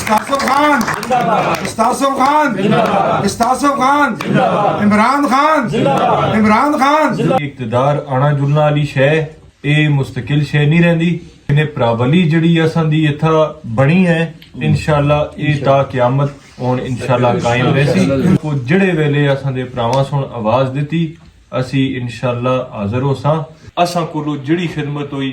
इस्तासफ खान इस्तासफ खान इस्तासफ खान इमरान खान इमरान खान इकतदार आना जुलना वाली शै ये मुस्तकिल शै नहीं रहिंदी इन्हें प्रावली जड़ी असां दी इत्था बनी है इंशाअल्लाह ये ता क़यामत हुण इंशाअल्लाह कायम रहसी को जड़े वेले असां दे भरावां सुण आवाज दित्ती असी इंशाअल्लाह हाज़र होसां असां कोलों जड़ी खिदमत हुई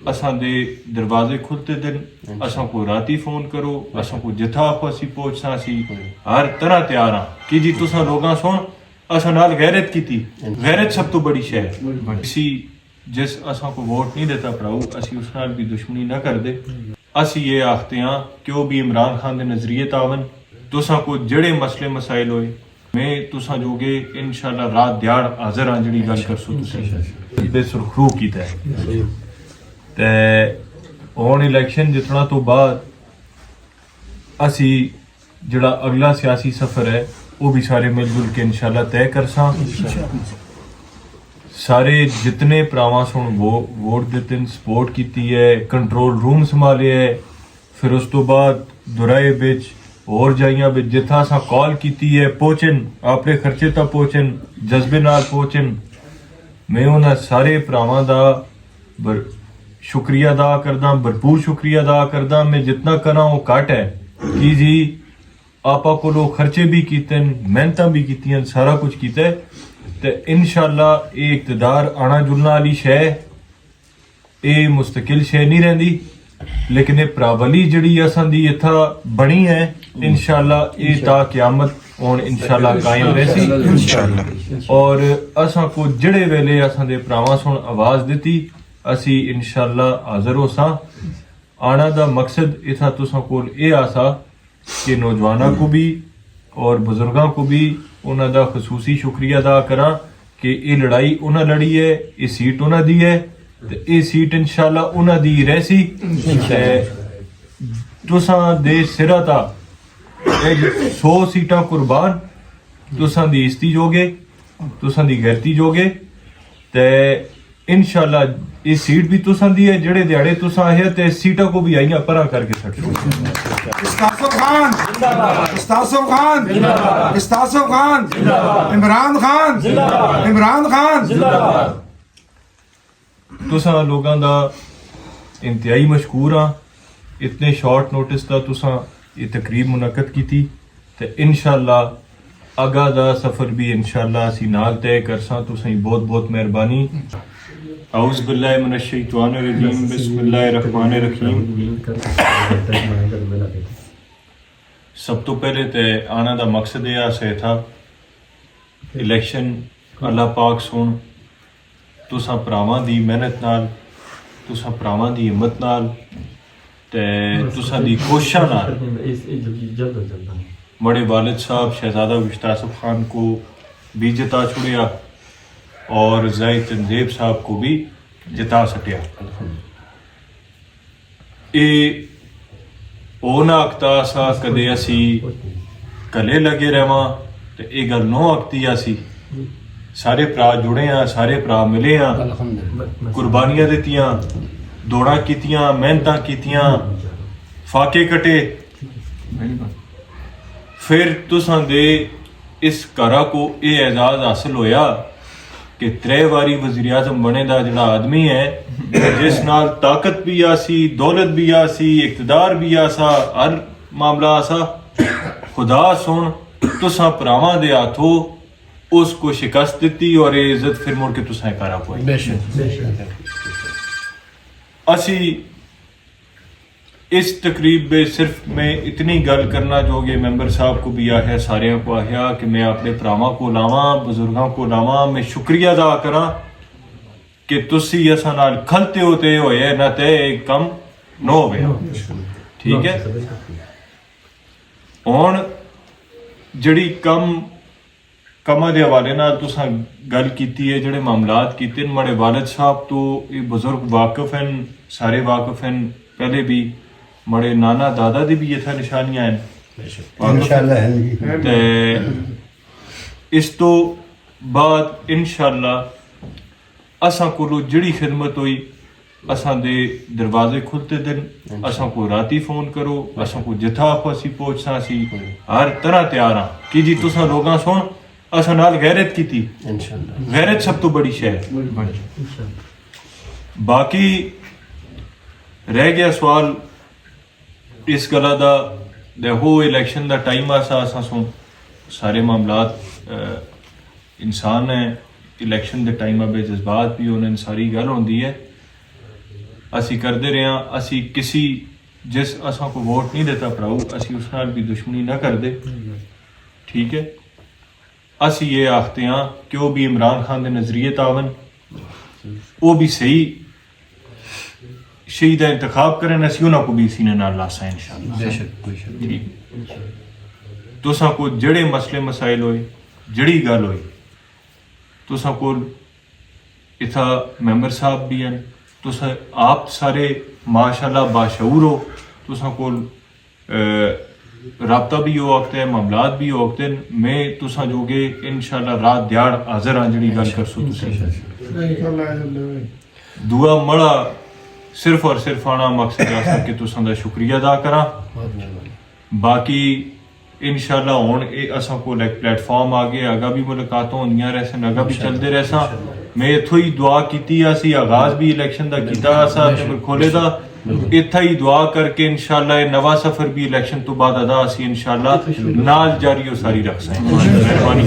असां दे दरवाजे खुलते दिन असां को राती फोन करो असां को जिथा आखो असी पहुंचसां असी हर तरह तैयार हां कि जी तुसां लोगां सुण असां नाल गैरत कीती गैरत सब तो बड़ी शै है इसी जिस असां को वोट नहीं देता भराओ असी उस नाल भी दुश्मनी ना करदे असी ये आखते हैं कि वो भी इमरान खान के नजरिए तावन तुसां को जड़े मसले मसाइल होए मैं तुसां जोगे इंशाअल्लाह रात दिहाड़ हाजिर हां जड़ी गल करसो तुसीं बेसुरखरू कीता है ते हुण इलैक्शन जितना तो बाद असी जड़ा अगला सियासी सफर है वो भी सारे मिलजुल के इंशाअल्लाह तय करसां सारे जितने भरावां सुण वोट दित्ते सपोर्ट की है कंट्रोल रूम संभाले है फिर उस तो बाद दुराए बिच और जाइयां बिच जिथा असां कॉल की है पहुंचन अपने खर्चे तक पहुंचन जज्बे नाल पहुंचन मैं उन्हां सारे भरावां दा शुक्रिया अदा करदा भरपूर शुक्रिया अदा करदा मैं जितना करा वो घट है कि जी आपा कोलों खर्चे भी कीते मेहनतां भी कीतियां सारा कुछ कीता है ते इंशाअल्लाह ये इकतदार आना जुलना वाली शै ये मुस्तकिल शै नहीं रहिंदी लेकिन ये प्रावली जड़ी असां दी इत्था बनी है इंशाअल्लाह ये ता क़यामत हुण इंशाअल्लाह कायम रहसी इंशाअल्लाह और असां को जड़े वेले असां दे भरावां सुण आवाज दित्ती असी इंशाअल्लाह हाज़र होसां आना दा मकसद इत्था तुसां कोल ये आसा कि नौजवानों को भी और बुजुर्गों को भी उन्हां दा खसूसी शुक्रिया अदा करा कि ये लड़ाई उन्हां लड़ी है ये सीट उन्हां दी है ते ये सीट इंशाअल्लाह उन्हां दी रहसी ते तुसां दे सिरा ता 100 सीटां कुर्बान तुसां दी इज्जती जोगे तुसां दी गैरती जोगे ते इंशाअल्लाह ये सीट भी तुसां दी है जड़े दिहाड़े तुसां आए ते सीटा को भी आईयां परा करके छड्डो इस्तासफ खान इस्तासफ खान इस्तासफ खान इमरान खान इमरान खान तुसां लोगां दा इंतहाई मशकूर हाँ इतने शॉर्ट नोटिस दा तुसां ये तकरीब मुनक्कद कीती ते इंशाअल्लाह अगा दा सफर भी इंशाअल्लाह असी नाल तय करसां तुसां बहुत बहुत मेहरबानी औज़ु बिल्लाहि मिनश शैतानिर रजीम बिस्मिल्लाहिर रहमानिर रहीम सब तो पहले ते आना दा मकसद यह से था इलेक्शन अल्लाह पाक सुन तुसां भरावां दी मेहनत नाल तुसां भरावां दी हिम्मत नाल ते तुसां दी कोशिशां नाल बड़े वालिद साहब शहजादा इस्तासफ खान को भी जिता छुड़िया और ज़ाहिद तंजीब साहब को भी जिता सटिया ये ओ ना आखता सा कदे असी कले लगे रहां ते ये गल नो आखती असी सारे भरा जुड़े हैं सारे भरा मिले हैं कुर्बानियां दित्तियां दौड़ा कीतियां मेहनतां कीतियां फाके कटे फिर तुसां दे इस घरा को ये एजाज हासिल होया कि 3 बारी वज़ीर आज़म बने दा जड़ा आदमी है जिस नाल ताकत भी आसी दौलत भी आसी इकतदार भी आसा हर मामला आसा खुदा सुन तुसां भरावां दे हाथों उसको शिकस्त दिती और ये इज्जत फिर मुड़ के तुसां करा पाई असी इस तकरीब में सिर्फ मैं इतनी गल करना जोगे मेंबर साहब को भी आया सारे को आया कि मैं अपने भरावां को लावां बुजुर्गों को लावां मैं शुक्रिया अदा करा कि तुसी असां नाल खलते होते होए ना ते कम न होवे ठीक है हुण जड़ी कमां दे हवाले नाल तुसां गल कीती है जेड़े मामलात कीते मड़े वालिद साहब तो ये बुजुर्ग वाकिफ हैं सारे वाकिफ हैं पहले भी मड़े नाना दादा दी भी इत्थे निशानियां हैं ते इस तो बाद इंशाअल्लाह असां कोलों जड़ी खिदमत हुई असां दे दरवाजे खुलते दिन असां को राती फोन करो असां को जिथा आखो असी पहुंचना सी हर तरह तैयार हाँ कि जी तुसां लोगां सुन असां नाल गैरत कीती गैरत सब तो बड़ी शै है बाकी रह गया सवाल इस गला दा देखो इलेक्शन दा टाइम आसा असां सुन सारे मामलात इंसान है इलेक्शन दे टाइम पे जज्बात भी होने सारी गल होंदी है असी करते रहे असी किसी जिस असा को वोट नहीं देता भराऊ असी उस नाल भी दुश्मनी ना करते ठीक है असी ये आखते हैं कि वो भी इमरान खान के नजरिए तावन वो भी सही शहीद इंतखाब करें असी उन्होंने को भी सीने नाल लासा इंशाअल्लाह ठीक तुसा को जड़े मसले मसाइल होए जड़ी गल होई तुसा को इथा मैंबर साहब भी हैं तुसा आप सारे माशाल्लाह बाशऊर हो तुसा को राबता भी हो वक्त है मामलात भी हो वक्त है मैं तुसा जोगे इंशाल्लाह रात दिहाड़ हाजिर हाँ जड़ी गल कर सो दुआ मड़ा सिर्फ और सिर्फ आना मकसद आसा कि तुसा दा शुक्रिया अदा करा बाकी इंशाल्लाह हुण असा को प्लेटफॉर्म आगे आगा भी मुलाकात होंदियां रहसन आगा भी चलते रहसा मैं इथों ही दुआ की असी आगाज भी इलेक्शन का किया खोले दा इत्था ही दुआ करके इंशाल्लाह नवा सफर भी इलेक्शन तो बाद अदा असी इंशाल्लाह नाल जारी सारी रख सकें मेहरबानी